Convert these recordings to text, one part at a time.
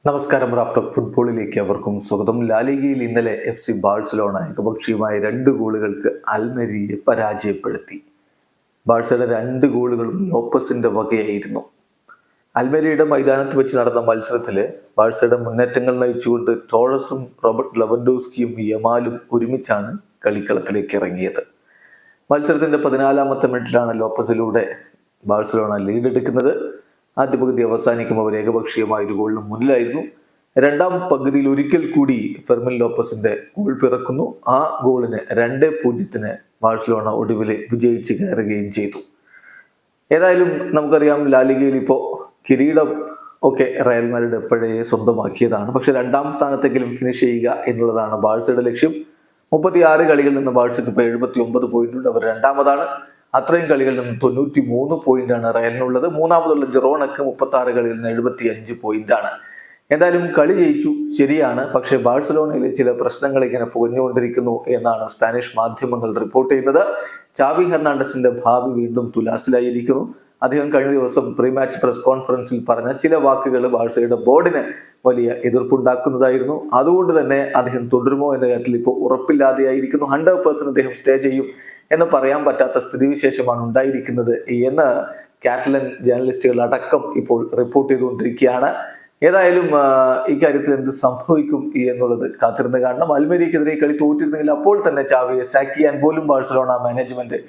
നമസ്കാരം. റാഫ്റ്റോക്ക് ഫുട്ബോളിലേക്ക് അവർക്കും സ്വാഗതം. ലാലിഗയിൽ ഇന്നലെ FC ബാഴ്സലോണ ഏകപക്ഷീയമായ 2 ഗോളുകൾക്ക് അൽമെരിയെ പരാജയപ്പെടുത്തി. ബാഴ്സയുടെ 2 ഗോളുകളും ലോപ്പസിന്റെ വകയായിരുന്നു. അൽമെരിയുടെ മൈതാനത്ത് വെച്ച് നടന്ന മത്സരത്തിൽ ബാഴ്സയുടെ മുന്നേറ്റങ്ങൾ നയിച്ചുകൊണ്ട് ടോറസും റോബർട്ട് ലെവൻഡോസ്കിയും യമാലും ഒരുമിച്ചാണ് കളിക്കളത്തിലേക്ക് ഇറങ്ങിയത്. മത്സരത്തിന്റെ 14-ാമത്തെ മിനിറ്റിലാണ് ലോപ്പസിലൂടെ ബാഴ്സലോണ ലീഡ് എടുക്കുന്നത്. ആദ്യ പകുതി അവസാനിക്കുമ്പോൾ അവർ ഏകപക്ഷീയമായ ഒരു ഗോളിന് മുന്നിലായിരുന്നു. രണ്ടാം പകുതിയിൽ ഒരിക്കൽ കൂടി ഫെർമിൻ ലോപ്പസിന്റെ ഗോൾ പിറക്കുന്നു. ആ ഗോളിന് 2-0 ബാഴ്സലോണ ഒടുവിൽ വിജയിച്ച് കയറുകയും ചെയ്തു. ഏതായാലും നമുക്കറിയാം, ലാലിഗയിൽ ഇപ്പോൾ കിരീടം ഒക്കെ റയൽ മാഡ്രിഡ് എപ്പോഴേ സ്വന്തമാക്കിയതാണ്. പക്ഷെ 2ാം സ്ഥാനത്തെങ്കിലും ഫിനിഷ് ചെയ്യുക എന്നുള്ളതാണ് ബാഴ്സയുടെ ലക്ഷ്യം. 36 കളികളിൽ നിന്ന് ബാഴ്സയ്ക്ക് ഇപ്പോൾ 79 പോയിന്റ് ഉണ്ട്. അവർ 2ാമതാണ്. അത്രയും കളികളിൽ നിന്ന് 93 പോയിന്റാണ് റയലിനുള്ളത്. മൂന്നാമതുള്ള ജിറോണക്ക് 36 കളികളിൽ നിന്ന് 75 പോയിന്റാണ്. എന്തായാലും കളി ജയിച്ചു, ശരിയാണ്. പക്ഷേ ബാഴ്സലോണയിലെ ചില പ്രശ്നങ്ങൾ ഇങ്ങനെ പുകഞ്ഞുകൊണ്ടിരിക്കുന്നു എന്നാണ് സ്പാനിഷ് മാധ്യമങ്ങൾ റിപ്പോർട്ട് ചെയ്യുന്നത്. ചാവി ഹെർണാണ്ടസിന്റെ ഭാവി വീണ്ടും തുലാസിലായിരിക്കുന്നു. അദ്ദേഹം കഴിഞ്ഞ ദിവസം പ്രീ മാച്ച് പ്രസ് കോൺഫറൻസിൽ പറഞ്ഞ ചില വാക്കുകൾ ബാഴ്സയുടെ ബോർഡിന് വലിയ എതിർപ്പുണ്ടാക്കുന്നതായിരുന്നു. അതുകൊണ്ട് തന്നെ അദ്ദേഹം തുടരുമോ എന്ന കാര്യത്തിൽ ഇപ്പോൾ ഉറപ്പില്ലാതെയായിരിക്കുന്നു. 100% അദ്ദേഹം സ്റ്റേ ചെയ്യും എന്ന് പറയാൻ പറ്റാത്ത സ്ഥിതിവിശേഷമാണ് ഉണ്ടായിരിക്കുന്നത് എന്ന് കാറ്റലൻ ജേർണലിസ്റ്റുകൾ അടക്കം ഇപ്പോൾ റിപ്പോർട്ട് ചെയ്തുകൊണ്ടിരിക്കുകയാണ്. ഏതായാലും ഇക്കാര്യത്തിൽ എന്ത് സംഭവിക്കും എന്നുള്ളത് കാത്തിരുന്ന് കാണണം. അൽമെരിക്കെതിരെ കളി തോറ്റിരുന്നെങ്കിൽ അപ്പോൾ തന്നെ ചാവിയെ സാക്ക് ചെയ്യാൻ പോലും ബാഴ്സലോണ മാനേജ്മെന്റ്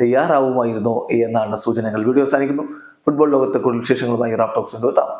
തയ്യാറാവുമായിരുന്നോ എന്നാണ് സൂചനകൾ. വീഡിയോ അവസാനിക്കുന്നു. ഫുട്ബോൾ ലോകത്തെ കൂടുതൽ വിശേഷങ്ങളുമായി റാഫ്റ്റോക്സ് എത്താം.